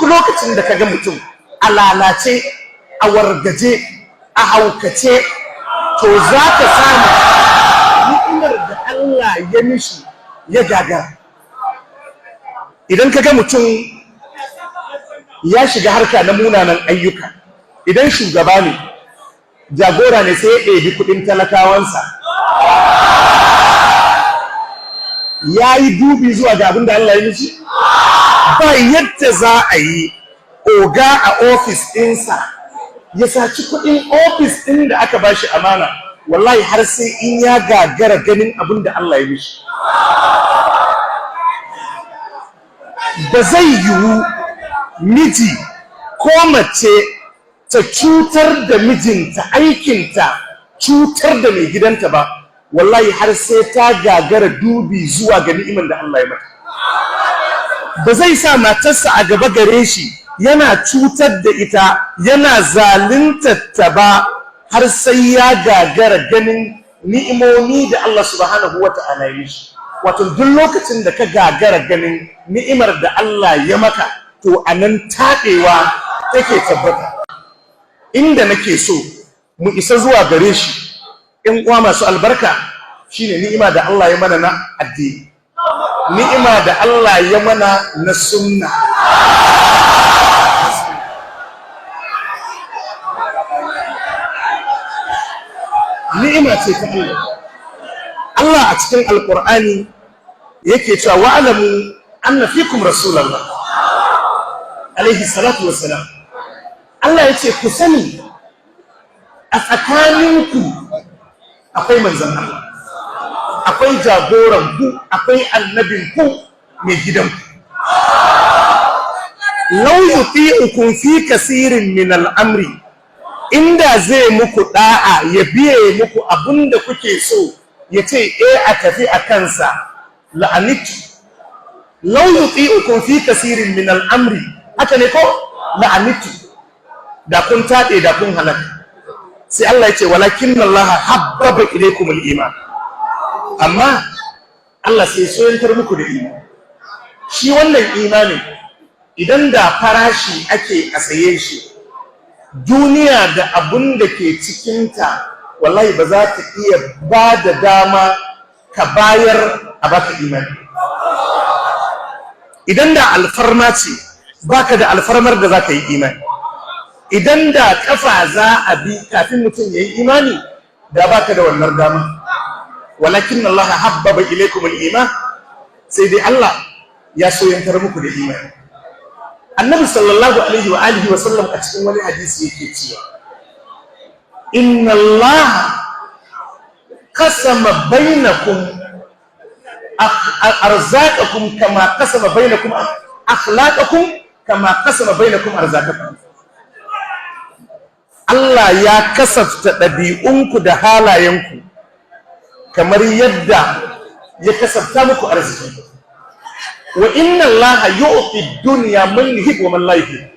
lokacin da kaga mutum a lalace, a wargaje, a haukace, to za ka samu ni'imar da Allah ya mishi ya gagara. Idan kaga mutum ya shiga harka na munanan ayyuka, idan shugaba ne, jagora ne, sai ya ɗebi kuɗin talakawansa ya yi dubi zuwa ga abin da Allah ya mishi. Ba yadda za a yi oga a ofis ɗinsa ya saci kuɗin ofis ɗin da aka ba shi amana, wallahi har sai in ya gagara ganin abin da Allah ya mishi. Ba zai yiwu miji ko mace ta cutar da mijinta, aikinta cutar da mai gidanta ba, wallahi har sai ta gagara dubi zuwa ga ni'imar da Allah ya mata. Ba zai sa matarsa a gaba gare shi yana cutar da ita, yana zaluntar ta ba, har sai ya gagara ganin ni'imomi da Allah subhanahu wata'ala ya mishi. Wato duk lokacin da ka gagara ganin ni'imar da Allah ya maka, to anan taɗewa take tabbata. Inda nake so mu isa zuwa gare shi, in uwa masu albarka, shine ni'ima da Allah ya mana na addini, ni'ima da Allah ya mana na sunna. Ni'ima ce ta Allah. Allah a cikin Alƙur'ani yake cewa wa'alamu anna fikum rasulullah alaihi salatu wassalam. Allah ya ce ku sani a tsakaninku akwai manzon Allah, akwai jagoranku, akwai annabinku, mai gidanku. Law yuti'ukum fi kasirin min al'amri, inda zai muku da'a ya biye muku abinda kuke so, ya ce a tafi a kansa, la'anitu. Law yuti'ukum fi kasirin min al'amri, haka ne ko? La'anitu. Da kun taɗe, da kun halaka. Sai Allah ya ce walakin Allah habbaba ilaykum al-iman. Amma Allah sai soyantar muku da imani. Shi wannan imanin idan da farashi ake a saye shi, duniya da abun da ke cikinta wallahi ba za ta iya ba da dama ka bayar a baka imani. Idan da alfarma ce, baka da alfarmar da za ka yi imani. Idan da kafa za a bi kafin mutum ya yi imani, da baka da wannan dama. Walakin Allah habbaba ilaykum al-iman, sai dai Allah ya soyantar muku da imani. Annabi sallallahu alaihi wa alihi wa sallam a cikin wani hadisi yake cewa inna Allah qasama bainakum arzaqakum kama qasama bainakum akhlaqakum kama qasama bainakum arzaqakum. Allah ya kasafta ɗabi'unku da halayenku kamar yadda ya kasafta muku arziki. Wa inna Allah yu'ti dunya man yuhibbu wa man la yuhibbu.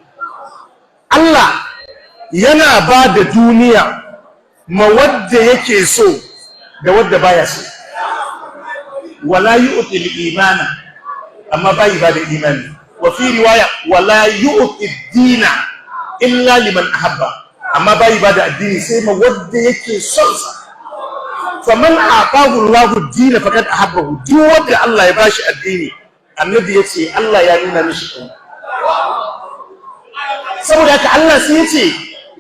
Allah yana ba da duniya ma wadda yake so da wadda baya so. Wala yu'ti al-imana, amma bai ba da imani. Wa fi riwaya wala yu'ti ad-dina illa liman ahabba, amma bai ba da addini sai ma wadda yake son sa. Faman aqahu Allahu ad-din faqad ahabbahu. Duk wanda Allah ya bashi addini, annabi ya ce Allah ya nuna mishi ɗan. Saboda haka Allah sai ya ce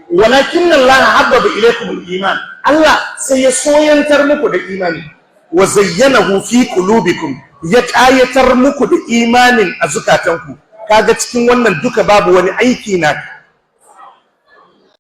walakin Allah habbaba ilaykum al-iman. Allah sai ya soyantar muku da imani, wa zayyanahu fi qulubikum, ya ƙayatar muku da imanin a zukatanku. Kaga cikin wannan duka babu wani aiki naka,